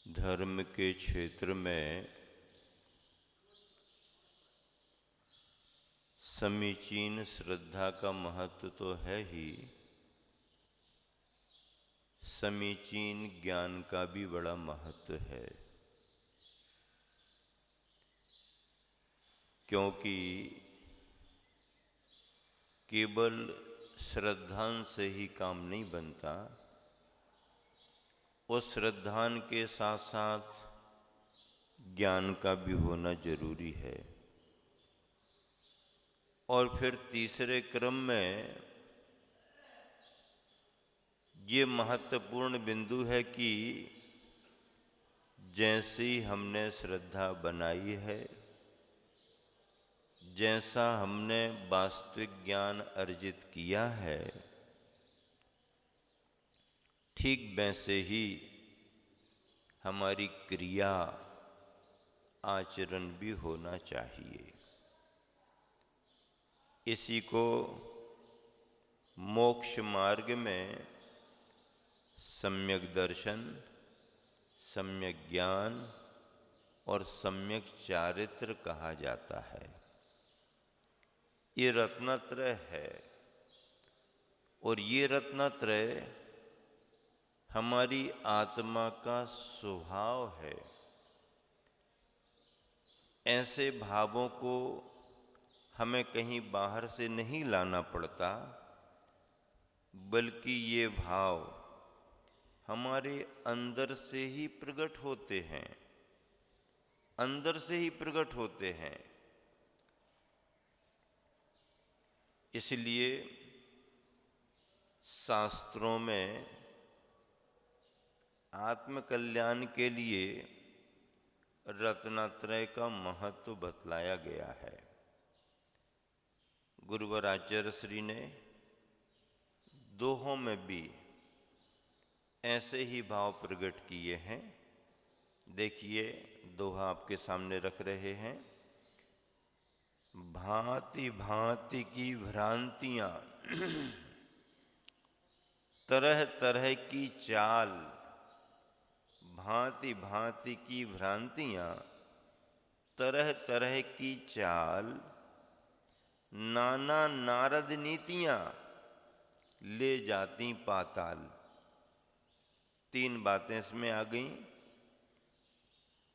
धर्म के क्षेत्र में समीचीन श्रद्धा का महत्व तो है ही, समीचीन ज्ञान का भी बड़ा महत्व है। क्योंकि केवल श्रद्धान से ही काम नहीं बनता, उस श्रद्धान के साथ साथ ज्ञान का भी होना जरूरी है। और फिर तीसरे क्रम में ये महत्वपूर्ण बिंदु है कि जैसी हमने श्रद्धा बनाई है, जैसा हमने वास्तविक ज्ञान अर्जित किया है, ठीक वैसे ही हमारी क्रिया आचरण भी होना चाहिए। इसी को मोक्ष मार्ग में सम्यक दर्शन, सम्यक ज्ञान और सम्यक चारित्र कहा जाता है। ये रत्नत्रय है और ये रत्नत्रय हमारी आत्मा का स्वभाव है। ऐसे भावों को हमें कहीं बाहर से नहीं लाना पड़ता, बल्कि ये भाव हमारे अंदर से ही प्रकट होते हैं, अंदर से ही प्रकट होते हैं। इसलिए शास्त्रों में आत्मकल्याण के लिए रत्नत्रय का महत्व बतलाया गया है। गुरुवर आचार्य श्री ने दोहों में भी ऐसे ही भाव प्रकट किए हैं। देखिए, दोहा आपके सामने रख रहे हैं। भांति भांति की भ्रांतियां, तरह तरह की चाल, भांति भांति की भ्रांतियां, तरह तरह की चाल, नाना नारद नीतियां ले जाती पाताल। तीन बातें इसमें आ गईं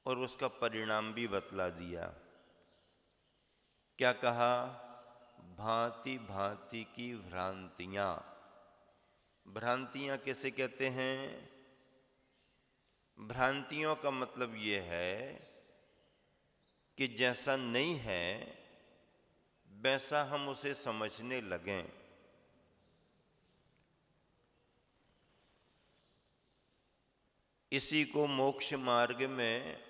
और उसका परिणाम भी बतला दिया। क्या कहा? भांति भांति की भ्रांतियां। भ्रांतियां किसे कहते हैं? भ्रांतियों का मतलब ये है कि जैसा नहीं है वैसा हम उसे समझने लगें। इसी को मोक्ष मार्ग में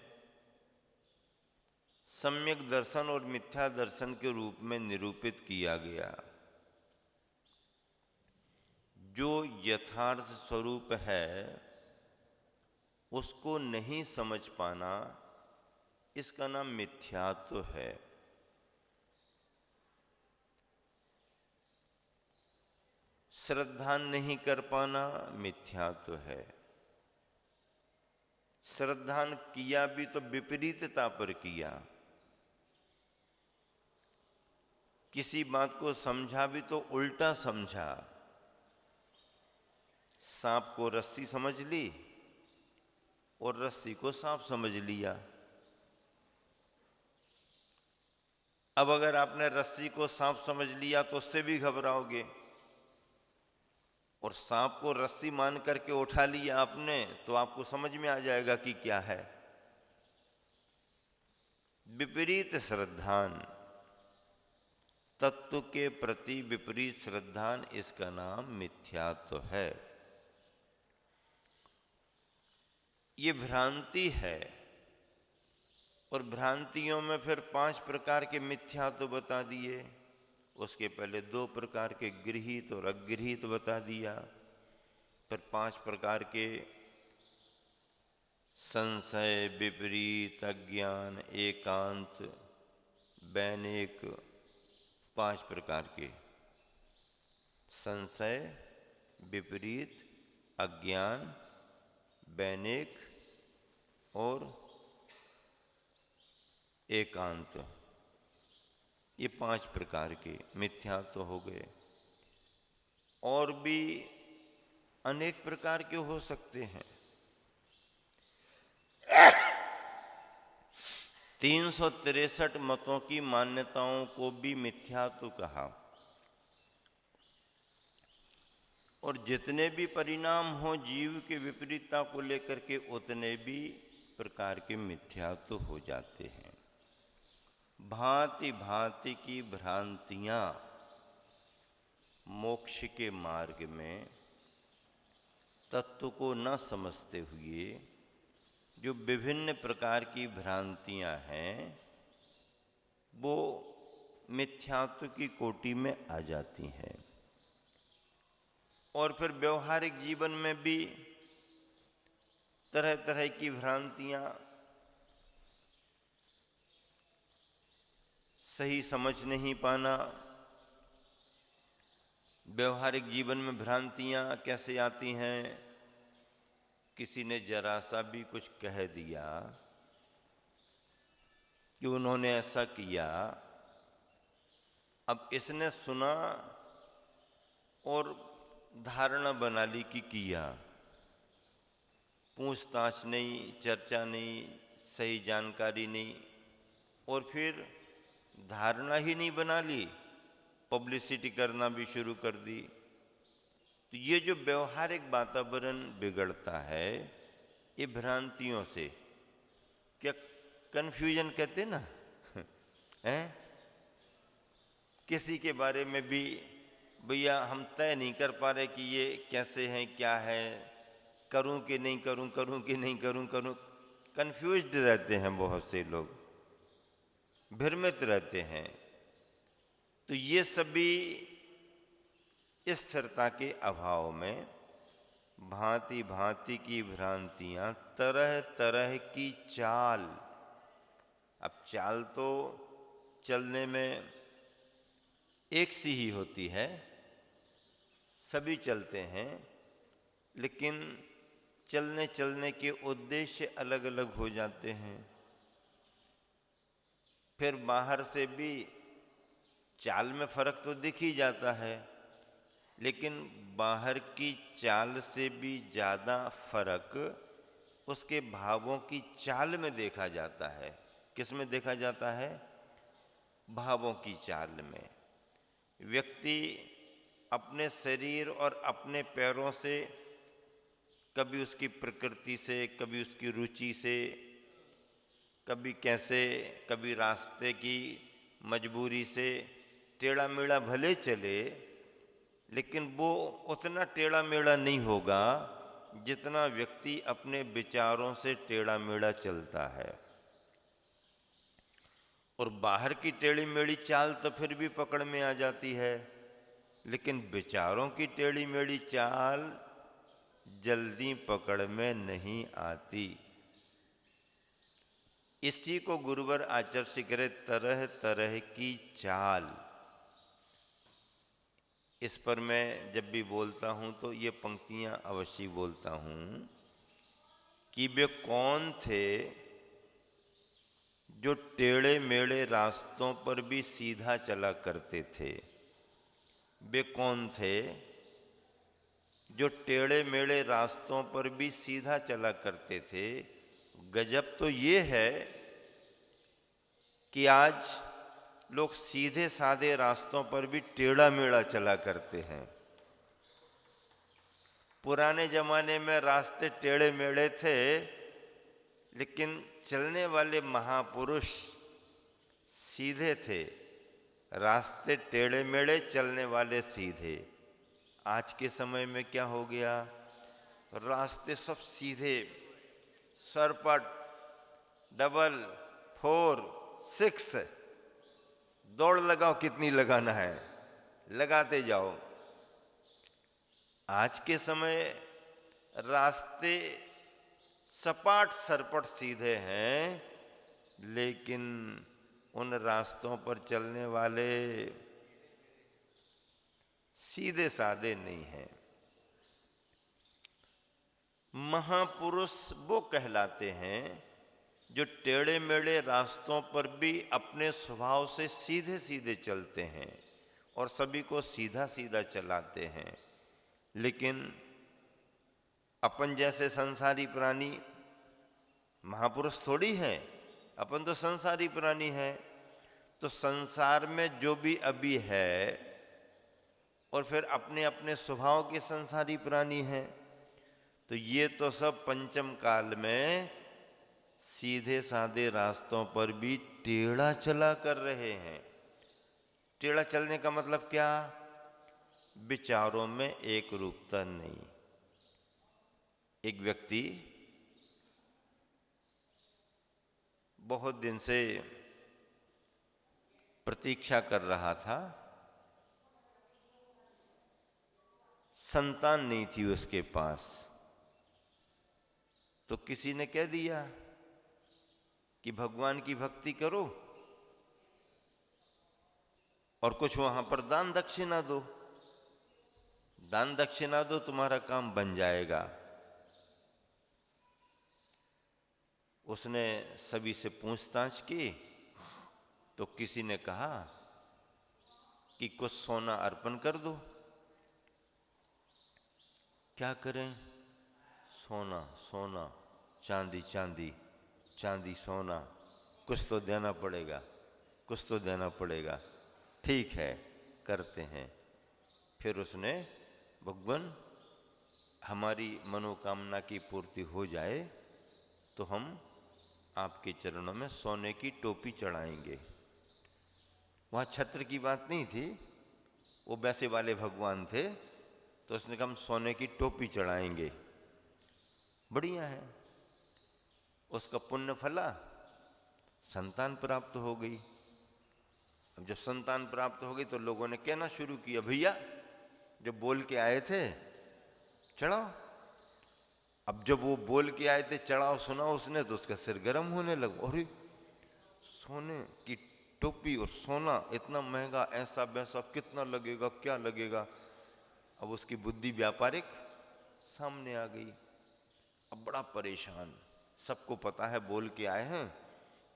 सम्यक दर्शन और मिथ्या दर्शन के रूप में निरूपित किया गया। जो यथार्थ स्वरूप है उसको नहीं समझ पाना, इसका नाम मिथ्यात्व है। श्रद्धा नहीं कर पाना मिथ्यात्व है। श्रद्धा किया भी तो विपरीतता पर किया। किसी बात को समझा भी तो उल्टा समझा। सांप को रस्सी समझ ली और रस्सी को सांप समझ लिया। अब अगर आपने रस्सी को सांप समझ लिया तो उससे भी घबराओगे, और सांप को रस्सी मान करके उठा लिया आपने तो आपको समझ में आ जाएगा कि क्या है। विपरीत श्रद्धान, तत्व के प्रति विपरीत श्रद्धान, इसका नाम मिथ्यात्व है। ये भ्रांति है। और भ्रांतियों में फिर 5 प्रकार के मिथ्यात्व बता दिए। उसके पहले 2 प्रकार के गृहीत और अगृहीत बता दिया। फिर 5 प्रकार के संशय, विपरीत, अज्ञान, एकांत, वैनिक, 5 प्रकार के संशय, विपरीत, अज्ञान, वैनिक और एकांत, ये 5 प्रकार के मिथ्या तो हो गए। और भी अनेक प्रकार के हो सकते हैं। 363 मतों की मान्यताओं को भी मिथ्या तो कहा। और जितने भी परिणाम हो जीव के विपरीतता को लेकर के, उतने भी प्रकार के मिथ्या तो हो जाते हैं। भांति भांति की भ्रांतियां मोक्ष के मार्ग में तत्व को न समझते हुए जो विभिन्न प्रकार की भ्रांतियां हैं, वो मिथ्यात्व की कोटि में आ जाती हैं। और फिर व्यवहारिक जीवन में भी तरह तरह की भ्रांतियां, सही समझ नहीं पाना। व्यवहारिक जीवन में भ्रांतियां कैसे आती हैं? किसी ने जरा सा भी कुछ कह दिया कि उन्होंने ऐसा किया, अब इसने सुना और धारणा बना ली कि किया। पूछताछ नहीं, चर्चा नहीं, सही जानकारी नहीं, और फिर धारणा ही नहीं बना ली, पब्लिसिटी करना भी शुरू कर दी। तो ये जो व्यवहारिक वातावरण बिगड़ता है, ये भ्रांतियों से, क्या कन्फ्यूजन कहते ना हैं? किसी के बारे में भी भैया हम तय नहीं कर पा रहे कि ये कैसे हैं, क्या है, करूं कि नहीं करूं, करूं कि नहीं करूं, कन्फ्यूज्ड रहते हैं बहुत से लोग, भ्रमित रहते हैं। तो ये सभी स्थिरता के अभाव में भांति भांति की भ्रांतियां, तरह तरह की चाल। अब चाल तो चलने में एक सी ही होती है, सभी चलते हैं, लेकिन चलने चलने के उद्देश्य अलग अलग हो जाते हैं। फिर बाहर से भी चाल में फर्क तो दिख ही जाता है, लेकिन बाहर की चाल से भी ज़्यादा फर्क उसके भावों की चाल में देखा जाता है। किस में देखा जाता है? भावों की चाल में। व्यक्ति अपने शरीर और अपने पैरों से, कभी उसकी प्रकृति से, कभी उसकी रुचि से, कभी कैसे, कभी रास्ते की मजबूरी से टेढ़ा मेढ़ा भले चले, लेकिन वो उतना टेढ़ा मेढ़ा नहीं होगा जितना व्यक्ति अपने विचारों से टेढ़ा मेढ़ा चलता है। और बाहर की टेढ़ी मेढ़ी चाल तो फिर भी पकड़ में आ जाती है, लेकिन विचारों की टेढ़ी मेढ़ी चाल जल्दी पकड़ में नहीं आती। इसी को गुरुवर आचार्य करे तरह तरह की चाल। इस पर मैं जब भी बोलता हूं तो ये पंक्तियां अवश्य बोलता हूं कि वे कौन थे जो टेढ़े मेढ़े रास्तों पर भी सीधा चला करते थे। वे कौन थे जो टेढ़े मेढ़े रास्तों पर भी सीधा चला करते थे। गजब तो ये है कि आज लोग सीधे साधे रास्तों पर भी टेढ़ा मेढ़ा चला करते हैं। पुराने जमाने में रास्ते टेढ़े मेढ़े थे, लेकिन चलने वाले महापुरुष सीधे थे। रास्ते टेढ़े मेढ़े, चलने वाले सीधे। आज के समय में क्या हो गया? रास्ते सब सीधे, सरपट, डबल, 4, 6, दौड़ लगाओ, कितनी लगाना है लगाते जाओ। आज के समय रास्ते सपाट सरपट सीधे हैं, लेकिन उन रास्तों पर चलने वाले सीधे साधे नहीं हैं। महापुरुष वो कहलाते हैं जो टेढ़े मेढ़े रास्तों पर भी अपने स्वभाव से सीधे सीधे चलते हैं और सभी को सीधा सीधा चलाते हैं। लेकिन अपन जैसे संसारी प्राणी महापुरुष थोड़ी हैं, अपन तो संसारी प्राणी हैं। तो संसार में जो भी अभी है और फिर अपने अपने स्वभाव के संसारी प्राणी हैं, तो ये तो सब पंचम काल में सीधे साधे रास्तों पर भी टेढ़ा चला कर रहे हैं। टेढ़ा चलने का मतलब क्या? विचारों में एक रूपता नहीं। एक व्यक्ति बहुत दिन से प्रतीक्षा कर रहा था, संतान नहीं थी उसके पास। तो किसी ने कह दिया कि भगवान की भक्ति करो और कुछ वहां पर दान दक्षिणा दो, दान दक्षिणा दो, तुम्हारा काम बन जाएगा। उसने सभी से पूछताछ की तो किसी ने कहा कि कुछ सोना अर्पण कर दो। क्या करें? सोना सोना, चांदी चांदी, चांदी सोना, कुछ तो देना पड़ेगा, कुछ तो देना पड़ेगा। ठीक है, करते हैं। फिर उसने, भगवान हमारी मनोकामना की पूर्ति हो जाए तो हम आपके चरणों में सोने की टोपी चढ़ाएंगे। वहाँ छत्र की बात नहीं थी, वो वैसे वाले भगवान थे। तो उसने कहा हम सोने की टोपी चढ़ाएंगे। बढ़िया है। उसका पुण्य फला, संतान प्राप्त हो गई। अब जब संतान प्राप्त हो गई तो लोगों ने कहना शुरू किया, भैया जो बोल के आए थे चढ़ाओ। अब जब वो बोल के आए थे चढ़ाओ सुना उसने, तो उसका सिर गर्म होने लगा। अरे सोने की टोपी और सोना इतना महंगा, ऐसा वैसा, कितना लगेगा, क्या लगेगा? अब उसकी बुद्धि व्यापारिक सामने आ गई। अब बड़ा परेशान। सबको पता है बोल के आए हैं,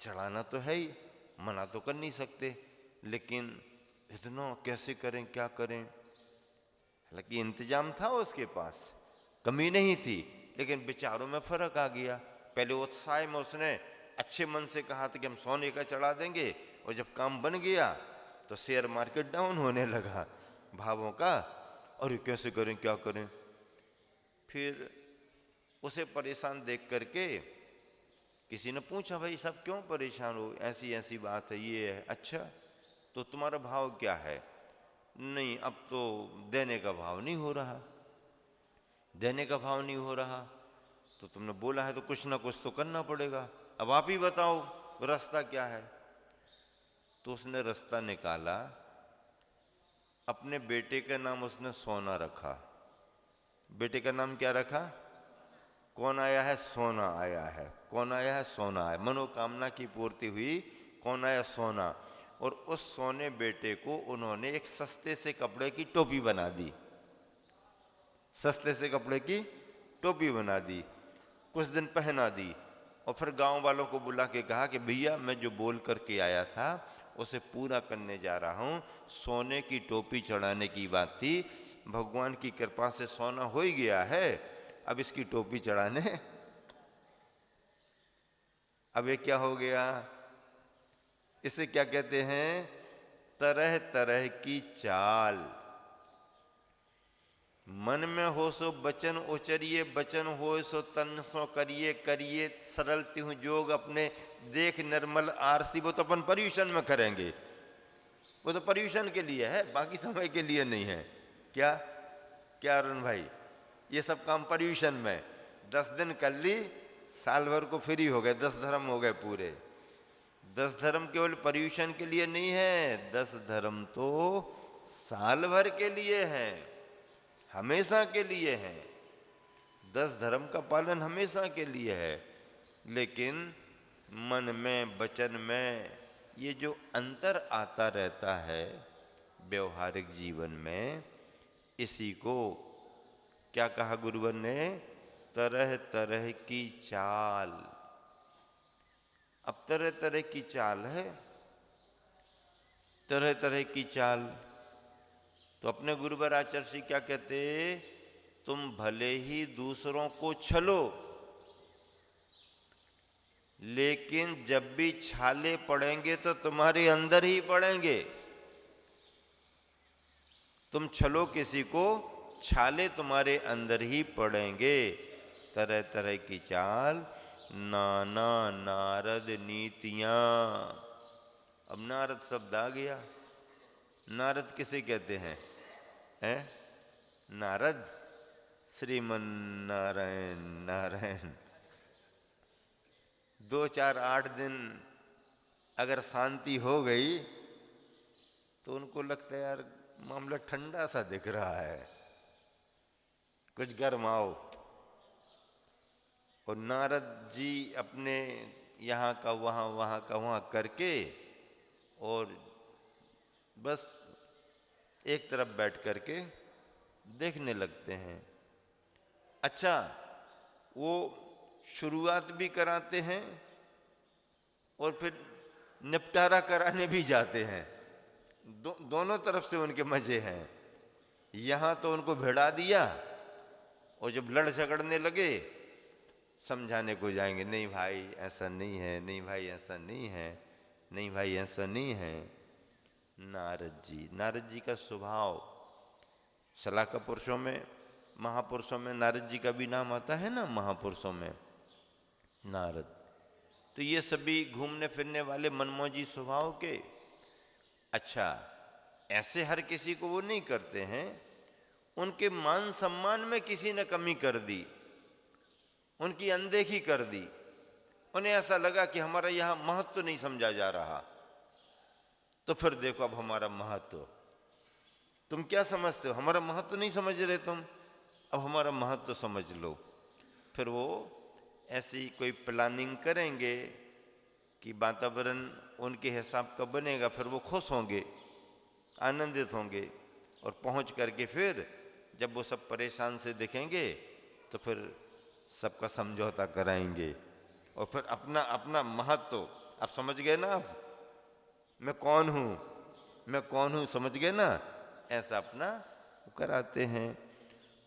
चढ़ाना तो है ही, मना तो कर नहीं सकते, लेकिन इतना कैसे करें, क्या करें? हालांकि इंतजाम था उसके पास, कमी नहीं थी, लेकिन विचारों में फर्क आ गया। पहले उत्साह में उसने अच्छे मन से कहा था कि हम सोने का चढ़ा देंगे, और जब काम बन गया तो शेयर मार्केट डाउन होने लगा भावों का। और कैसे करें, क्या करें? फिर उसे परेशान देख करके किसी ने पूछा, भाई सब क्यों परेशान हो? ऐसी ऐसी बात है, ये है। अच्छा तो तुम्हारा भाव क्या है? नहीं, अब तो देने का भाव नहीं हो रहा। देने का भाव नहीं हो रहा तो तुमने बोला है तो कुछ ना कुछ तो करना पड़ेगा। अब आप ही बताओ रास्ता क्या है? तो उसने रास्ता निकाला। अपने बेटे का नाम उसने सोना रखा। बेटे का नाम क्या रखा? कौन आया है? सोना आया है। कौन आया है? सोना है। मनोकामना की पूर्ति हुई। कौन आया? सोना। और उस सोने बेटे को उन्होंने एक सस्ते से कपड़े की टोपी बना दी। सस्ते से कपड़े की टोपी बना दी, कुछ दिन पहना दी, और फिर गांव वालों को बुला के कहा कि भैया मैं जो बोल करके आया था उसे पूरा करने जा रहा हूं। सोने की टोपी चढ़ाने की बात थी, भगवान की कृपा से सोना हो ही गया है, अब इसकी टोपी चढ़ाने। अब ये क्या हो गया? इसे क्या कहते हैं? तरह तरह की चाल। मन में हो सो बचन उचरिए, बचन हो सो तन सो करिए, करिए सरल तिहु जोग अपने देख निर्मल आरसी। वो तो अपन पर्यूषण में करेंगे, वो तो पर्यूषण के लिए है, बाकी समय के लिए नहीं है। क्या क्या अरुण भाई? ये सब काम पर्यूषण में 10 दिन कर ली, साल भर को फ्री हो गए, 10 धर्म हो गए पूरे। 10 धर्म केवल पर्यूषण के लिए नहीं है, 10 धर्म तो साल भर के लिए है, हमेशा के लिए है। 10 धर्म का पालन हमेशा के लिए है। लेकिन मन में, वचन में ये जो अंतर आता रहता है व्यवहारिक जीवन में, इसी को क्या कहा गुरुवर ने? तरह तरह की चाल। अब तरह तरह की चाल है, तरह तरह की चाल। तो अपने गुरुवर आचार्य श्री क्या कहते, तुम भले ही दूसरों को छलो, लेकिन जब भी छाले पड़ेंगे तो तुम्हारे अंदर ही पड़ेंगे। तुम छलो किसी को, छाले तुम्हारे अंदर ही पड़ेंगे। तरह तरह की चाल, नाना नारद नीतियां। अब नारद शब्द आ गया। नारद किसे कहते हैं? नारद, श्रीमन नारायण नारायण। 2 4 8 दिन अगर शांति हो गई तो उनको लगता है यार मामला ठंडा सा दिख रहा है, कुछ गरमाओ। और नारद जी अपने यहाँ का वहाँ, वहाँ का वहाँ करके और बस एक तरफ बैठ करके देखने लगते हैं। अच्छा, वो शुरुआत भी कराते हैं और फिर निपटारा कराने भी जाते हैं। दोनों तरफ से उनके मजे हैं। यहाँ तो उनको भिड़ा दिया और जब लड़ झगड़ने लगे समझाने को जाएंगे, नहीं भाई ऐसा नहीं है, नहीं भाई ऐसा नहीं है, नहीं भाई ऐसा नहीं है। नारद जी का स्वभाव, सलाका पुरुषों में, महापुरुषों में नारद जी का भी नाम आता है ना, महापुरुषों में नारद। तो ये सभी घूमने फिरने वाले मनमौजी स्वभाव के। अच्छा, ऐसे हर किसी को वो नहीं करते हैं। उनके मान सम्मान में किसी ने कमी कर दी, उनकी अनदेखी कर दी। उन्हें ऐसा लगा कि हमारा यहां महत्व नहीं समझा जा रहा। तो फिर देखो अब हमारा महत्व, तुम क्या समझते हो? हमारा महत्व नहीं समझ रहे तुम, अब हमारा महत्व समझ लो। फिर वो ऐसी कोई प्लानिंग करेंगे कि वातावरण उनके हिसाब का बनेगा, फिर वो खुश होंगे, आनंदित होंगे। और पहुंच करके फिर जब वो सब परेशान से दिखेंगे तो फिर सबका समझौता कराएंगे और फिर अपना अपना महत्व, आप समझ गए ना, आप मैं कौन हूं, मैं कौन हूं, समझ गए ना, ऐसा अपना कराते हैं।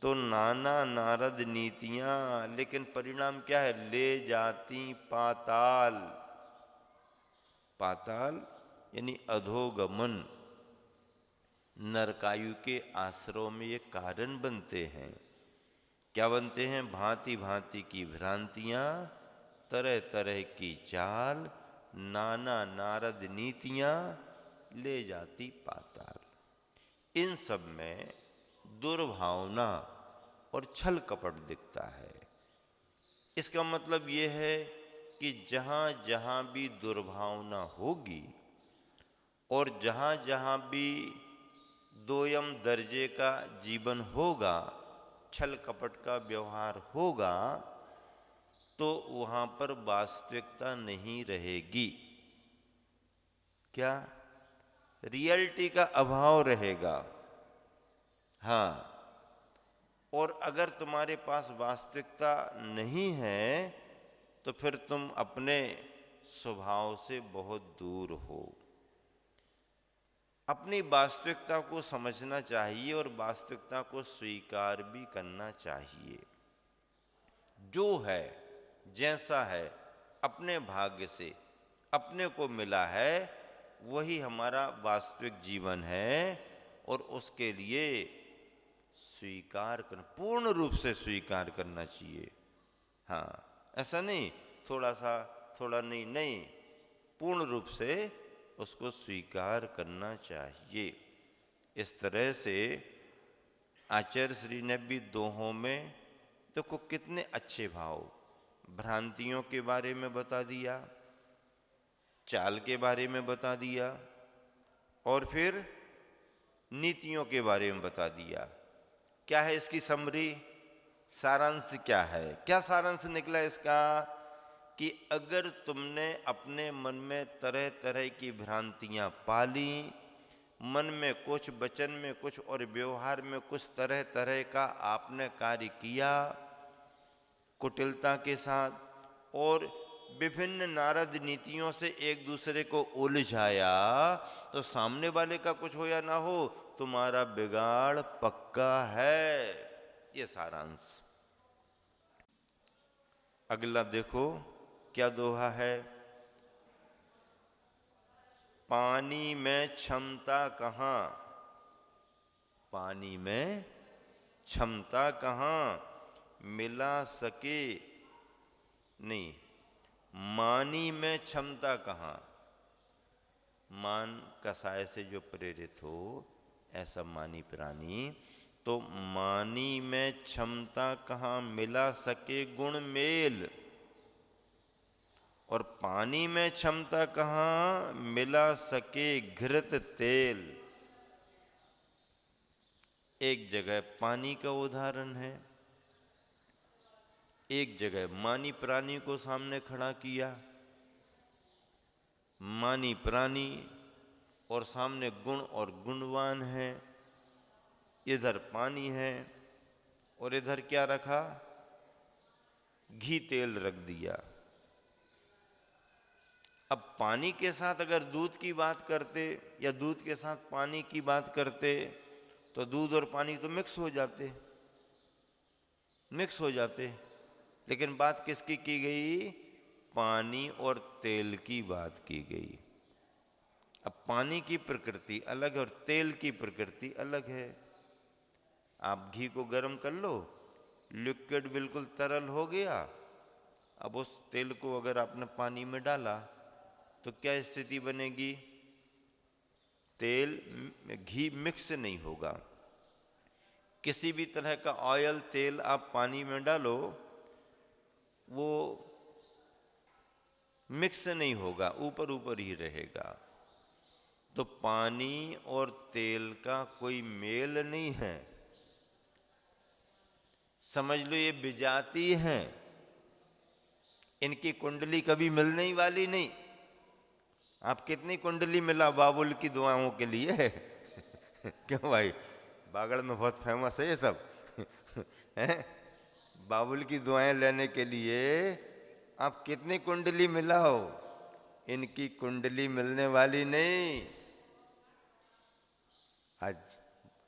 तो नाना नारद नीतियां, लेकिन परिणाम क्या है? ले जाती पाताल। पाताल यानी अधोगमन, नरकायु के आश्रय में ये कारण बनते हैं। क्या बनते हैं? भांति भांति की भ्रांतियां, तरह तरह की चाल, नाना नारद नीतियां, ले जाती पाताल। इन सब में दुर्भावना और छल कपट दिखता है। इसका मतलब ये है कि जहां जहां भी दुर्भावना होगी और जहां जहां भी दोयम दर्जे का जीवन होगा, छल कपट का व्यवहार होगा, तो वहां पर वास्तविकता नहीं रहेगी। क्या? रियलिटी का अभाव रहेगा। हाँ, और अगर तुम्हारे पास वास्तविकता नहीं है तो फिर तुम अपने स्वभाव से बहुत दूर हो। अपनी वास्तविकता को समझना चाहिए और वास्तविकता को स्वीकार भी करना चाहिए। जो है, जैसा है, अपने भाग्य से अपने को मिला है, वही हमारा वास्तविक जीवन है और उसके लिए स्वीकार करना, पूर्ण रूप से स्वीकार करना चाहिए। हाँ, ऐसा नहीं थोड़ा सा, थोड़ा नहीं, नहीं, पूर्ण रूप से उसको स्वीकार करना चाहिए। इस तरह से आचार्य श्री ने भी दोहों में देखो कितने अच्छे भाव, भ्रांतियों के बारे में बता दिया, चाल के बारे में बता दिया और फिर नीतियों के बारे में बता दिया। क्या है इसकी समरी, सारांश क्या है? क्या सारांश निकला इसका? कि अगर तुमने अपने मन में तरह तरह की भ्रांतियां पाली, मन में कुछ, वचन में कुछ और व्यवहार में कुछ तरह तरह का आपने कार्य किया, कुटिलता के साथ और विभिन्न नारद नीतियों से एक दूसरे को उलझाया, तो सामने वाले का कुछ हो या ना हो, तुम्हारा बिगाड़ पक्का है। ये सारांश। अगला देखो क्या दोहा है। पानी में क्षमता कहाँ, पानी में क्षमता कहाँ, मिला सके नहीं, मानी में क्षमता कहाँ। मान कसाय से जो प्रेरित हो ऐसा मानी प्राणी, तो मानी में क्षमता कहाँ, मिला सके गुण मेल। और पानी में क्षमता कहाँ, मिला सके घृत तेल। एक जगह पानी का उदाहरण है, एक जगह मानी प्राणी को सामने खड़ा किया। मानी प्राणी और सामने गुण और गुणवान है। इधर पानी है और इधर क्या रखा, घी तेल रख दिया। अब पानी के साथ अगर दूध की बात करते या दूध के साथ पानी की बात करते, तो दूध और पानी तो मिक्स हो जाते। लेकिन बात किसकी की गई, पानी और तेल की बात की गई। अब पानी की प्रकृति अलग और तेल की प्रकृति अलग है। आप घी को गर्म कर लो, लिक्विड बिल्कुल तरल हो गया। अब उस तेल को अगर आपने पानी में डाला तो क्या स्थिति बनेगी, तेल घी मिक्स नहीं होगा। किसी भी तरह का ऑयल तेल आप पानी में डालो, वो मिक्स नहीं होगा, ऊपर ऊपर ही रहेगा। तो पानी और तेल का कोई मेल नहीं है। समझ लो ये विजाती हैं, इनकी कुंडली कभी मिलने ही वाली नहीं। आप कितनी कुंडली मिला बाबुल की दुआओं के लिए क्यों भाई, बागड़ में बहुत फेमस है ये सब हैं? बाबुल की दुआएं लेने के लिए आप कितनी कुंडली मिलाओ, इनकी कुंडली मिलने वाली नहीं। आज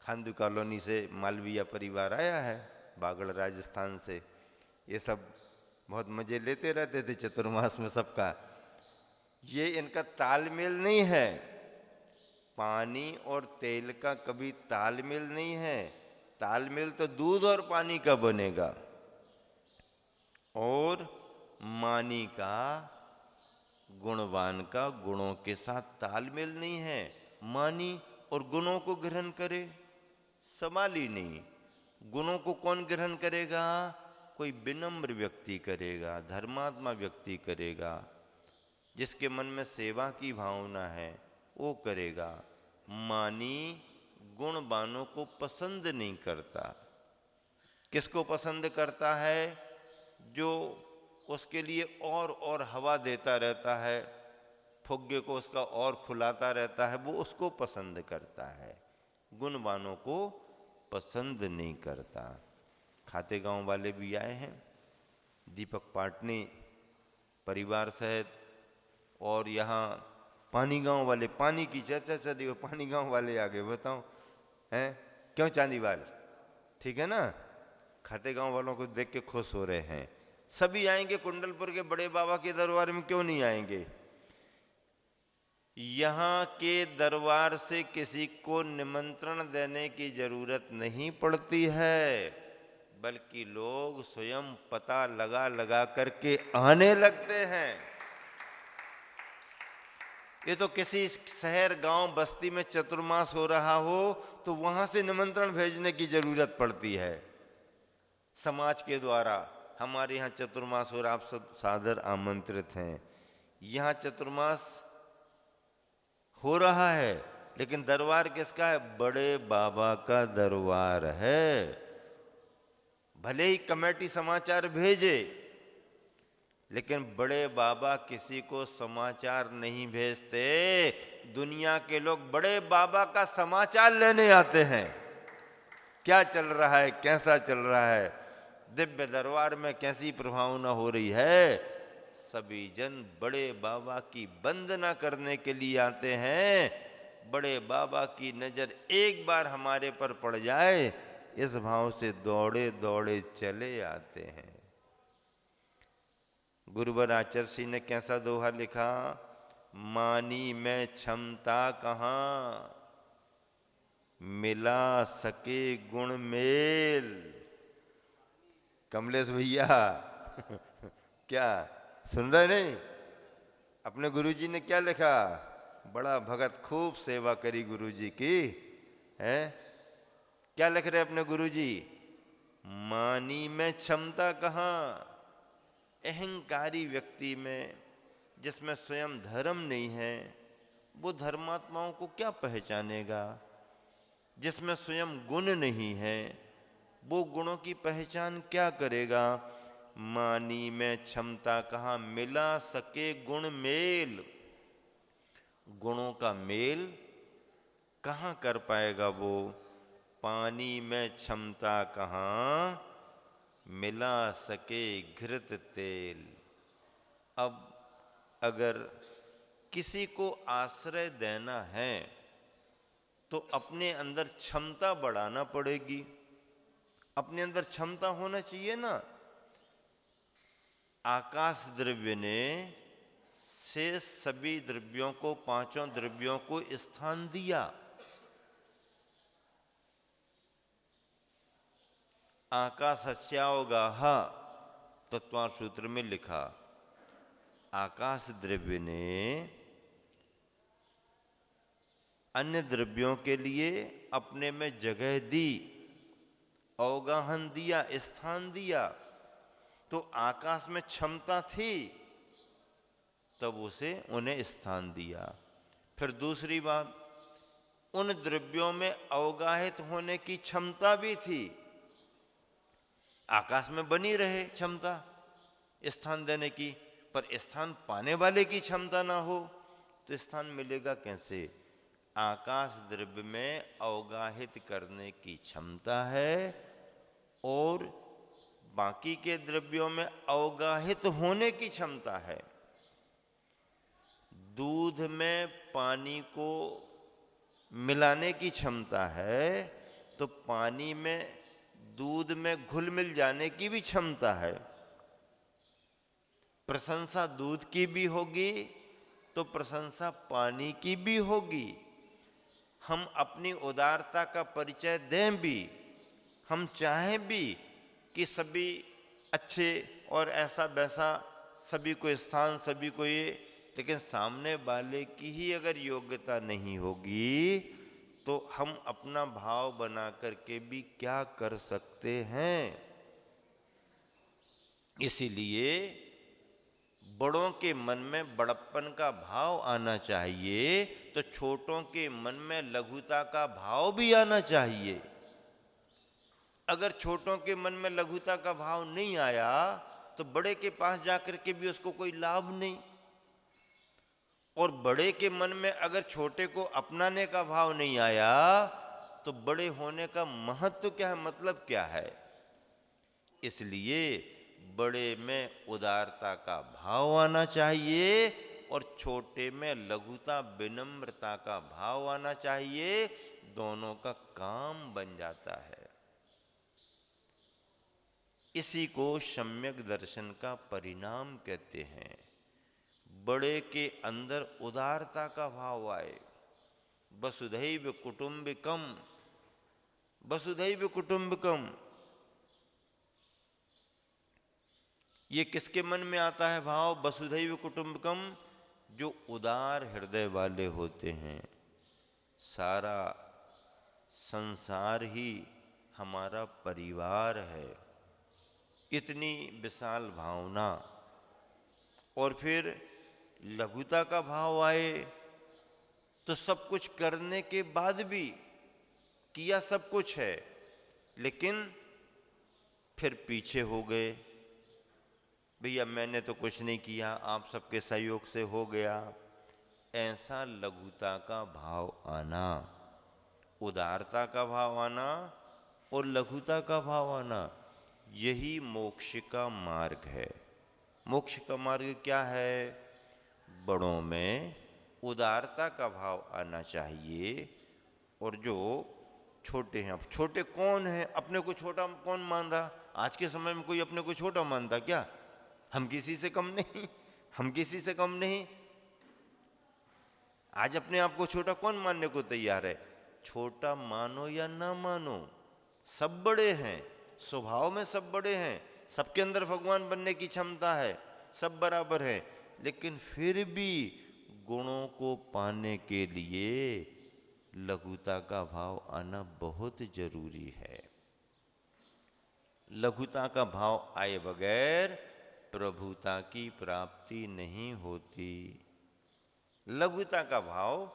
खांदू कॉलोनी से मालवीय परिवार आया है, बागड़ राजस्थान से। ये सब बहुत मजे लेते रहते थे चतुर्मास में सबका। ये इनका तालमेल नहीं है, पानी और तेल का कभी तालमेल नहीं है। तालमेल तो दूध और पानी का बनेगा, और मानी का, गुणवान का गुणों के साथ तालमेल नहीं है। मानी और गुणों को ग्रहण करे, संभाली नहीं। गुणों को कौन ग्रहण करेगा, कोई विनम्र व्यक्ति करेगा, धर्मात्मा व्यक्ति करेगा, जिसके मन में सेवा की भावना है वो करेगा। मानी गुणवानों को पसंद नहीं करता। किसको पसंद करता है, जो उसके लिए और हवा देता रहता है, फुग्गे को उसका और फुलाता रहता है, वो उसको पसंद करता है। गुणवानों को पसंद नहीं करता। खाते गांव वाले भी आए हैं, दीपक पाटनी परिवार सहित। और यहाँ पानी गांव वाले, पानी की चर्चा चली, पानी गांव वाले आ गए। बताओ हैं क्यों चांदीवाल, ठीक है ना। खाते गांव वालों को देख के खुश हो रहे हैं। सभी आएंगे, कुंडलपुर के बड़े बाबा के दरबार में क्यों नहीं आएंगे। यहाँ के दरबार से किसी को निमंत्रण देने की जरूरत नहीं पड़ती है, बल्कि लोग स्वयं पता लगा लगा करके आने लगते हैं। ये तो किसी शहर गांव बस्ती में चतुर्मास हो रहा हो तो वहां से निमंत्रण भेजने की जरूरत पड़ती है समाज के द्वारा। हमारे यहाँ चतुर्मास हो रहा, आप सब सादर आमंत्रित हैं। यहाँ चतुर्मास हो रहा है, लेकिन दरबार किसका है, बड़े बाबा का दरबार है। भले ही कमेटी समाचार भेजे, लेकिन बड़े बाबा किसी को समाचार नहीं भेजते। दुनिया के लोग बड़े बाबा का समाचार लेने आते हैं, क्या चल रहा है, कैसा चल रहा है। दिव्य दरबार में कैसी प्रभावना हो रही है। सभी जन बड़े बाबा की वंदना करने के लिए आते हैं। बड़े बाबा की नजर एक बार हमारे पर पड़ जाए, इस भाव से दौड़े दौड़े चले आते हैं। गुरुवर आचर्षी ने कैसा दोहा लिखा, मानी में क्षमता कहाँ, मिला सके गुण मेल। कमलेश भैया क्या सुन रहे नहीं? अपने गुरुजी ने क्या लिखा, बड़ा भगत खूब सेवा करी गुरुजी की है। क्या लिख रहे अपने गुरुजी, मानी में क्षमता कहाँ। अहंकारी व्यक्ति में, जिसमें स्वयं धर्म नहीं है, वो धर्मात्माओं को क्या पहचानेगा। जिसमें स्वयं गुण नहीं है, वो गुणों की पहचान क्या करेगा। मानी में क्षमता कहाँ, मिला सके गुण मेल। गुणों का मेल कहाँ कर पाएगा वो। पानी में क्षमता कहाँ, मिला सके घृत तेल। अब अगर किसी को आश्रय देना है तो अपने अंदर क्षमता बढ़ाना पड़ेगी। अपने अंदर क्षमता होना चाहिए ना। आकाश द्रव्य ने शेष सभी द्रव्यों को, पांचों द्रव्यों को स्थान दिया। आकाशस्यावगाह तत्वार सूत्र में लिखा, आकाश द्रव्य ने अन्य द्रव्यों के लिए अपने में जगह दी, अवगाहन दिया, स्थान दिया। तो आकाश में क्षमता थी, तब उसे उन्हें स्थान दिया। फिर दूसरी बात, उन द्रव्यों में अवगाहित होने की क्षमता भी थी। आकाश में बनी रहे क्षमता स्थान देने की, पर स्थान पाने वाले की क्षमता ना हो तो स्थान मिलेगा कैसे। आकाश द्रव्य में अवगाहित करने की क्षमता है और बाकी के द्रव्यों में अवगाहित होने की क्षमता है। दूध में पानी को मिलाने की क्षमता है, तो पानी में दूध में घुल मिल जाने की भी क्षमता है। प्रशंसा दूध की भी होगी तो प्रशंसा पानी की भी होगी। हम अपनी उदारता का परिचय दें भी, हम चाहें भी कि सभी अच्छे और ऐसा वैसा सभी को स्थान, सभी को ये, लेकिन सामने वाले की ही अगर योग्यता नहीं होगी तो हम अपना भाव बना करके भी क्या कर सकते हैं। इसीलिए बड़ों के मन में बड़प्पन का भाव आना चाहिए, तो छोटों के मन में लघुता का भाव भी आना चाहिए। अगर छोटों के मन में लघुता का भाव नहीं आया तो बड़े के पास जाकर के भी उसको कोई लाभ नहीं। और बड़े के मन में अगर छोटे को अपनाने का भाव नहीं आया तो बड़े होने का महत्व क्या है, मतलब क्या है। इसलिए बड़े में उदारता का भाव आना चाहिए और छोटे में लघुता, विनम्रता का भाव आना चाहिए। दोनों का काम बन जाता है। इसी को सम्यक दर्शन का परिणाम कहते हैं। बड़े के अंदर उदारता का भाव आए। वसुधैव कुटुंबकम, वसुधैव कुटुंबकम, ये किसके मन में आता है भाव वसुधैव कुटुंबकम? जो उदार हृदय वाले होते हैं। सारा संसार ही हमारा परिवार है, इतनी विशाल भावना। और फिर लघुता का भाव आए तो सब कुछ करने के बाद भी, किया सब कुछ है लेकिन फिर पीछे हो गए, भैया मैंने तो कुछ नहीं किया, आप सबके सहयोग से हो गया। ऐसा लघुता का भाव आना, उदारता का भाव आना और लघुता का भाव आना, यही मोक्ष का मार्ग है। मोक्ष का मार्ग क्या है? बड़ों में उदारता का भाव आना चाहिए, और जो छोटे हैं, अब छोटे कौन है? अपने को छोटा कौन मान रहा? आज के समय में कोई अपने को छोटा मानता क्या? हम किसी से कम नहीं, हम किसी से कम नहीं। आज अपने आप को छोटा कौन मानने को तैयार है? छोटा मानो या ना मानो, सब बड़े हैं, स्वभाव में सब बड़े हैं, सबके अंदर भगवान बनने की क्षमता है, सब बराबर है। लेकिन फिर भी गुणों को पाने के लिए लघुता का भाव आना बहुत जरूरी है। लघुता का भाव आए बगैर प्रभुता की प्राप्ति नहीं होती। लघुता का भाव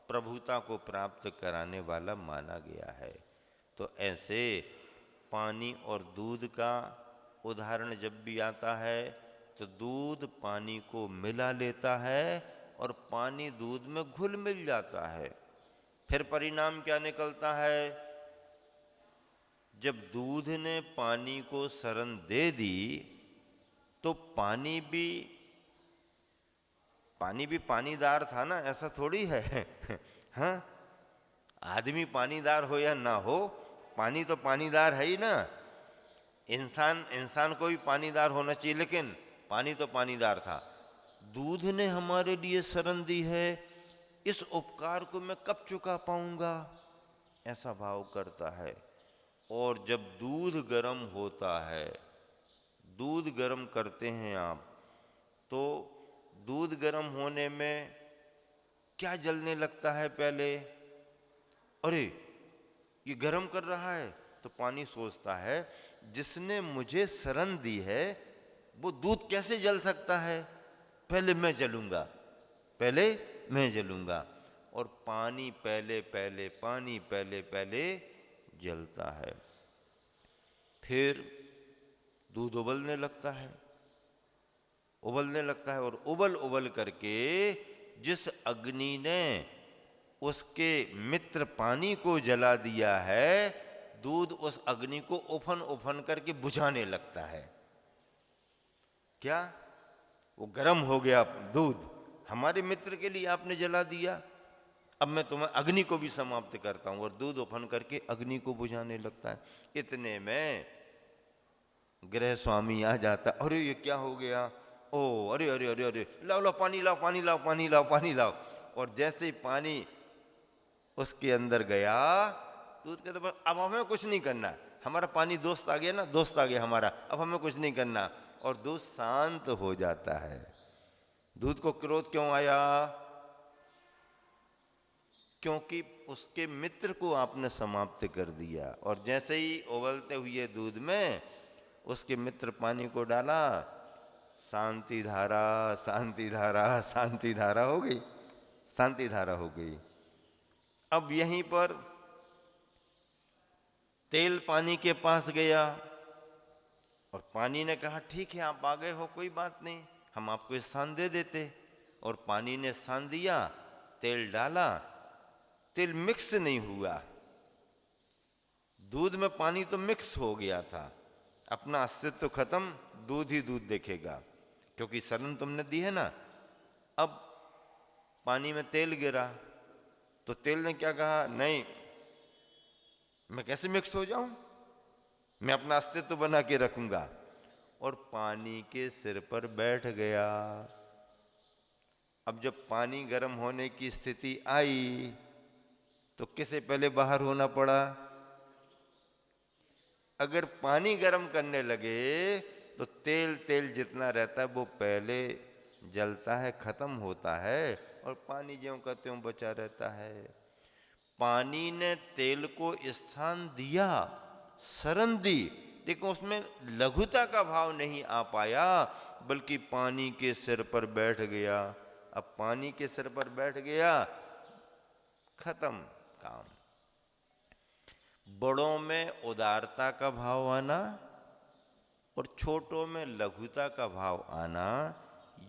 प्रभुता को प्राप्त कराने वाला माना गया है। तो ऐसे पानी और दूध का उदाहरण जब भी आता है तो दूध पानी को मिला लेता है और पानी दूध में घुल मिल जाता है। फिर परिणाम क्या निकलता है? जब दूध ने पानी को शरण दे दी तो पानी भी पानीदार था ना, ऐसा थोड़ी है। हाँ, आदमी पानीदार हो या ना हो, पानी तो पानीदार है ही ना। इंसान को भी पानीदार होना चाहिए, लेकिन पानी तो पानीदार था। दूध ने हमारे लिए शरण दी है, इस उपकार को मैं कब चुका पाऊंगा, ऐसा भाव करता है। और जब दूध गर्म होता है, दूध गर्म करते हैं आप, तो दूध गर्म होने में क्या जलने लगता है? पहले अरे ये गर्म कर रहा है, तो पानी सोचता है जिसने मुझे शरण दी है वो दूध कैसे जल सकता है, पहले मैं जलूंगा, पहले मैं जलूंगा। और पानी पहले पहले जलता है। फिर दूध उबलने लगता है, और उबल करके जिस अग्नि ने उसके मित्र पानी को जला दिया है, दूध उस अग्नि को उफन करके बुझाने लगता है। क्या? वो गर्म हो गया दूध, हमारे मित्र के लिए आपने जला दिया, अब मैं तुम्हें अग्नि को भी समाप्त करता हूं। और दूध उफन करके अग्नि को बुझाने लगता है। इतने में गृह स्वामी आ जाता, अरे ये क्या हो गया? ओ अरे अरे अरे अरे, लाओ पानी लाओ। और जैसे ही पानी उसके अंदर गया, दूध कहता बस अब हमें कुछ नहीं करना, हमारा पानी दोस्त आ गया ना, दोस्त आ गया हमारा, अब हमें कुछ नहीं करना। और दूध शांत हो जाता है। दूध को क्रोध क्यों आया? क्योंकि उसके मित्र को आपने समाप्त कर दिया। और जैसे ही उबलते हुए दूध में उसके मित्र पानी को डाला, शांति धारा हो गई, शांति धारा हो गई। अब यहीं पर तेल पानी के पास गया और पानी ने कहा ठीक है आप आ गए हो, कोई बात नहीं, हम आपको स्थान दे देते। और पानी ने स्थान दिया, तेल डाला, तेल मिक्स नहीं हुआ, दूध में पानी तो मिक्स हो गया था। अपना अस्तित्व तो खत्म, दूध ही दूध देखेगा, क्योंकि शरण तुमने दी है ना। अब पानी में तेल गिरा तो तेल ने क्या कहा? नहीं, मैं कैसे मिक्स हो जाऊं, मैं अपना अस्तित्व बना के रखूंगा। और पानी के सिर पर बैठ गया। अब जब पानी गर्म होने की स्थिति आई तो किसे पहले बाहर होना पड़ा? अगर पानी गर्म करने लगे तो तेल जितना रहता है वो पहले जलता है, खत्म होता है, और पानी ज्यों का त्यों बचा रहता है। पानी ने तेल को स्थान दिया, शरण दी, लेकिन उसमें लघुता का भाव नहीं आ पाया, बल्कि पानी के सिर पर बैठ गया। अब पानी के सिर पर बैठ गया, खत्म काम। बड़ों में उदारता का भाव आना और छोटों में लघुता का भाव आना,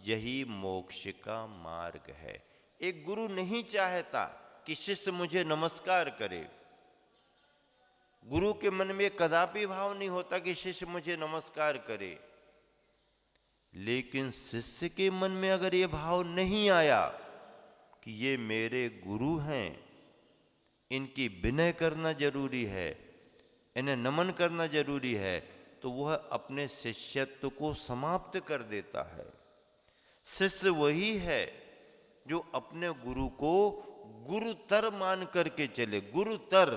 यही मोक्ष का मार्ग है। एक गुरु नहीं चाहता कि शिष्य मुझे नमस्कार करे, गुरु के मन में कदापि भाव नहीं होता कि शिष्य मुझे नमस्कार करे। लेकिन शिष्य के मन में अगर ये भाव नहीं आया कि ये मेरे गुरु हैं, इनकी विनय करना जरूरी है, इन्हें नमन करना जरूरी है, तो वह अपने शिष्यत्व को समाप्त कर देता है। शिष्य वही है जो अपने गुरु को गुरुतर मान करके चले। गुरुतर,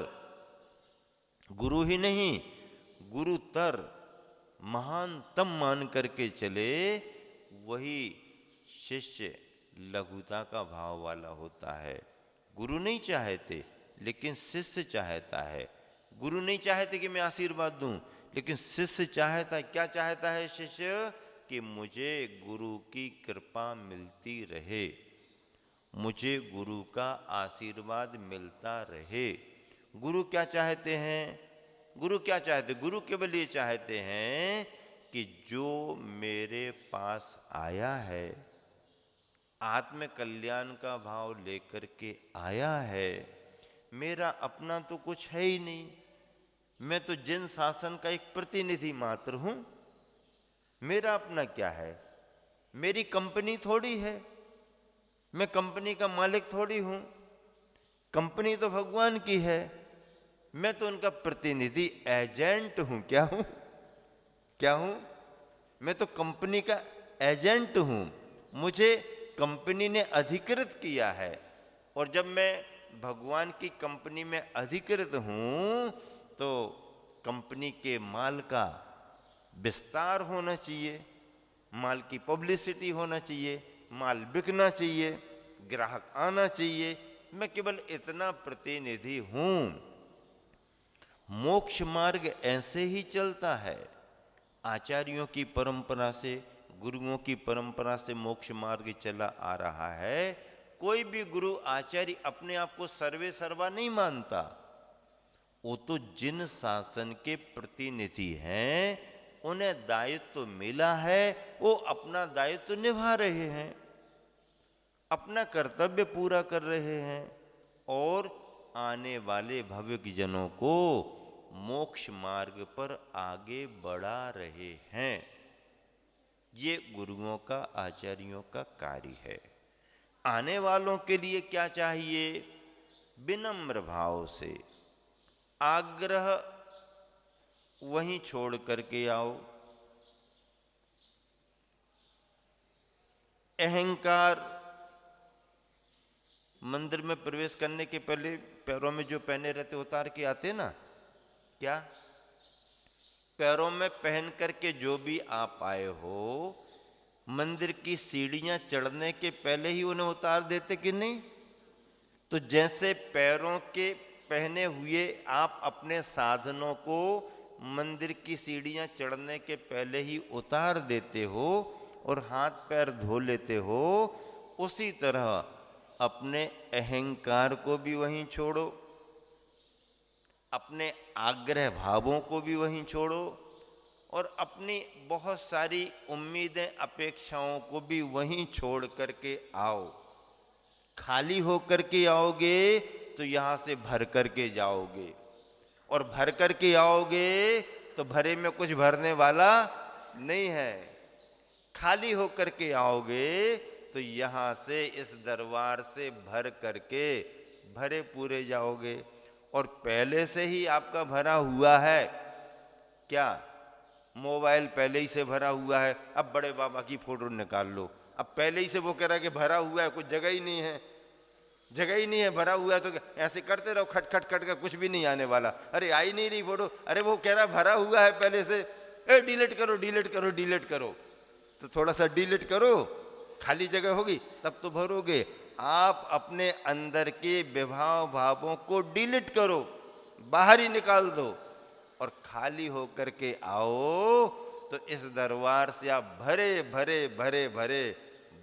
गुरु ही नहीं, गुरुतर, महानतम मान करके चले, वही शिष्य लघुता का भाव वाला होता है। गुरु नहीं चाहते लेकिन शिष्य चाहता है। गुरु नहीं चाहते कि मैं आशीर्वाद दूं, लेकिन शिष्य चाहता, क्या चाहता है शिष्य? कि मुझे गुरु की कृपा मिलती रहे, मुझे गुरु का आशीर्वाद मिलता रहे। गुरु क्या चाहते हैं? गुरु क्या चाहते? गुरु केवल ये चाहते हैं कि जो मेरे पास आया है, आत्म कल्याण का भाव लेकर के आया है, मेरा अपना तो कुछ है ही नहीं, मैं तो जिन शासन का एक प्रतिनिधि मात्र हूं। मेरा अपना क्या है? मेरी कंपनी थोड़ी है, मैं कंपनी का मालिक थोड़ी हूं। कंपनी तो भगवान की है, मैं तो उनका प्रतिनिधि, एजेंट हूं। क्या हूं? क्या हूं? मैं तो कंपनी का एजेंट हूं। मुझे कंपनी ने अधिकृत किया है, और जब मैं भगवान की कंपनी में अधिकृत हूं तो कंपनी के माल का विस्तार होना चाहिए, माल की पब्लिसिटी होना चाहिए, माल बिकना चाहिए, ग्राहक आना चाहिए। मैं केवल इतना प्रतिनिधि हूं। मोक्ष मार्ग ऐसे ही चलता है। आचार्यों की परंपरा से, गुरुओं की परंपरा से मोक्ष मार्ग चला आ रहा है। कोई भी गुरु आचार्य अपने आप को सर्वे सर्वा नहीं मानता। वो तो जिन शासन के प्रतिनिधि हैं, उन्हें दायित्व मिला है, वो अपना दायित्व निभा रहे हैं, अपना कर्तव्य पूरा कर रहे हैं, और आने वाले भविष्य जनों को मोक्ष मार्ग पर आगे बढ़ा रहे हैं। ये गुरुओं का, आचार्यों का कार्य है। आने वालों के लिए क्या चाहिए? विनम्र भाव से आग्रह वहीं छोड़ करके आओ। अहंकार, मंदिर में प्रवेश करने के पहले पैरों में जो पहने रहते उतार के आते ना, क्या पैरों में पहन करके जो भी आप आए हो, मंदिर की सीढ़ियां चढ़ने के पहले ही उन्हें उतार देते कि नहीं? तो जैसे पैरों के पहने हुए आप अपने साधनों को मंदिर की सीढ़ियां चढ़ने के पहले ही उतार देते हो और हाथ पैर धो लेते हो, उसी तरह अपने अहंकार को भी वहीं छोड़ो, अपने आग्रह भावों को भी वहीं छोड़ो, और अपनी बहुत सारी उम्मीदें, अपेक्षाओं को भी वहीं छोड़ करके आओ। खाली होकर के आओगे तो यहां से भर करके जाओगे, और भर करके आओगे तो भरे में कुछ भरने वाला नहीं है। खाली होकर के आओगे तो यहां से, इस दरबार से भर करके भरे पूरे जाओगे। और पहले से ही आपका भरा हुआ है क्या? मोबाइल पहले ही से भरा हुआ है। अब बड़े बाबा की फोटो निकाल लो, अब पहले ही से वो कह रहा है कि भरा हुआ है, कुछ जगह ही नहीं है, जगह ही नहीं है, भरा हुआ है। तो ऐसे करते रहो, खट खट खट कर, कुछ भी नहीं आने वाला। अरे आई नहीं रही फोटो, अरे वो कह रहा भरा हुआ है पहले से, डिलीट करो डिलीट करो डिलीट करो। तो थोड़ा सा डिलीट करो, खाली जगह होगी तब तो भरोगे। आप अपने अंदर के विभाव भावों को डिलीट करो, बाहर ही निकाल दो, और खाली होकर के आओ तो इस दरबार से आप भरे भरे भरे भरे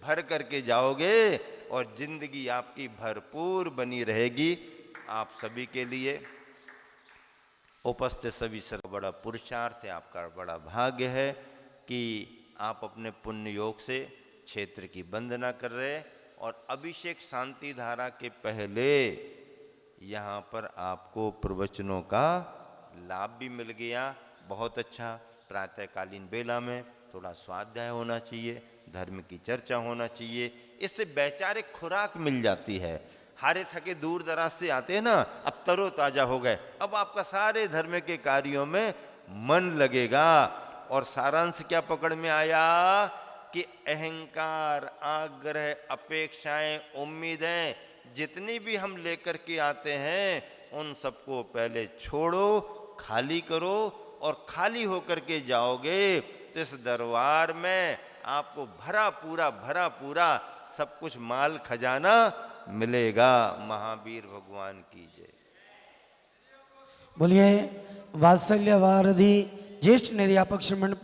भर करके जाओगे, और जिंदगी आपकी भरपूर बनी रहेगी। आप सभी के लिए, उपस्थित सभी से बड़ा पुरुषार्थ है, आपका बड़ा भाग्य है कि आप अपने पुण्य योग से क्षेत्र की वंदना कर रहे, और अभिषेक शांति धारा के पहले यहाँ पर आपको प्रवचनों का लाभ भी मिल गया, बहुत अच्छा। प्रातःकालीन बेला में थोड़ा स्वाध्याय होना चाहिए, धर्म की चर्चा होना चाहिए, इससे वैचारिक खुराक मिल जाती है। हारे थके दूर दराज से आते हैं ना, अब तरोताजा हो गए, अब आपका सारे धर्म के कार्यों में मन लगेगा। और सारांश क्या पकड़ में आया कि अहंकार, आग्रह, अपेक्षाएं, उम्मीदें जितनी भी हम लेकर के आते हैं उन सबको पहले छोड़ो, खाली करो, और खाली होकर के जाओगे तो इस दरबार में आपको भरा पूरा सब कुछ माल खजाना मिलेगा। महावीर भगवान की जय। बोलिए वात्सल्य वारधि ज्येष्ठ निर्यापक श्रीमंड